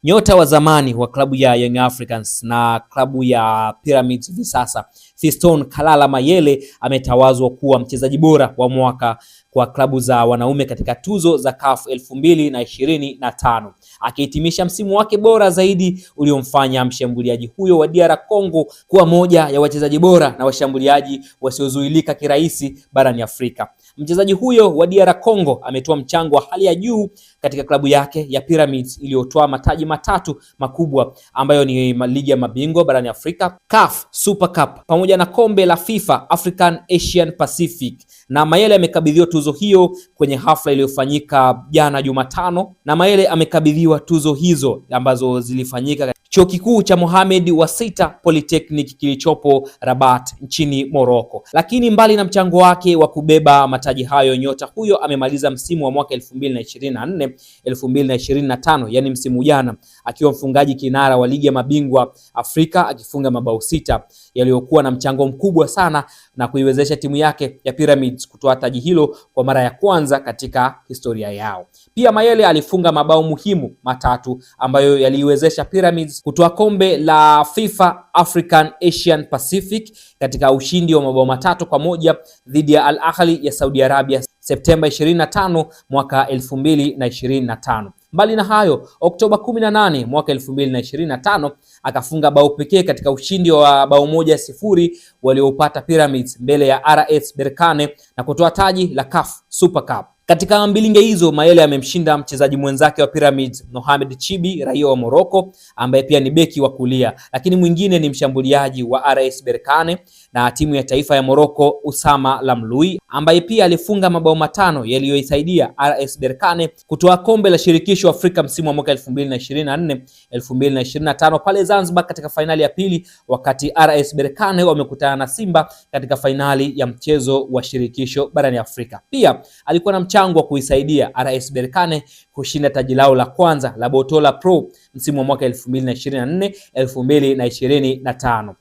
Nyota wa zamani wa klabu ya Young Africans na klabu ya Pyramids hivi sasa, Fiston Kalala Mayele ametawazwa kuwa mchezaji bora wa mwaka kwa klabu za wanaume katika tuzo za CAF 2025, akihitimisha msimu wake bora zaidi uliomfanya mshambuliaji huyo wa DR Congo kuwa moja ya wachezaji bora na washambuliaji wasiozuilika kirahisi barani Afrika. Mchezaji huyo wa DR Congo ametoa mchango wa hali ya juu katika klabu yake ya Pyramids iliyotoa mataji matatu makubwa ambayo ni ligi ya mabingwa barani Afrika, CAF Super Cup pamoja na kombe la FIFA African Asian Pacific. Na Mayele amekabidhiwa tuzo hiyo kwenye hafla iliyofanyika jana Jumatano, na Mayele amekabidhiwa tuzo hizo ambazo zilifanyika Chuo Kikuu cha Mohamed wa Sita Polytechnic kilichopo Rabat nchini Morocco. Lakini mbali na mchango wake wa kubeba mataji hayo, nyota huyo amemaliza msimu wa mwaka 2024-2025, yani msimu jana, akiwa mfungaji kinara wa ligi ya mabingwa Afrika akifunga mabao 6 yaliyokuwa na mchango mkubwa sana na kuiwezesha timu yake ya Pyramids kutoa taji hilo kwa mara ya kwanza katika historia yao. Pia Mayele alifunga mabao muhimu matatu ambayo yaliiwezesha Pyramids kutoa kombe la FIFA African Asian Pacific katika ushindi wa mabao 3-1 dhidi ya Al Ahly ya Saudi Arabia Septemba 25 mwaka 2025. Mbali na hayo, Oktoba 18 mwaka 2025 akafunga bao pekee katika ushindi wa bao 1-0 waliopata Pyramids mbele ya RS Berkane na kutoa taji la CAF Super Cup. Katika mbilinge hizo, Mayele amemshinda mchezaji mwenzake wa Pyramids Mohamed Chibi, raia wa Morocco, ambaye pia ni beki wa kulia, lakini mwingine ni mshambuliaji wa RS Berkane na timu ya taifa ya Morocco Oussama Lamloui, ambaye pia alifunga mabao 5 yaliyoisaidia RS Berkane kutoa kombe la shirikisho Afrika msimu wa mwaka 2024-2025 pale Zanzibar katika fainali ya pili, wakati RS Berkane wamekutana na Simba katika fainali ya mchezo wa shirikisho barani Afrika. Pia alikuwa na mchango wa kuisaidia RS Berkane kushinda taji lao la kwanza la Botola Pro msimu wa mwaka 2024-2025.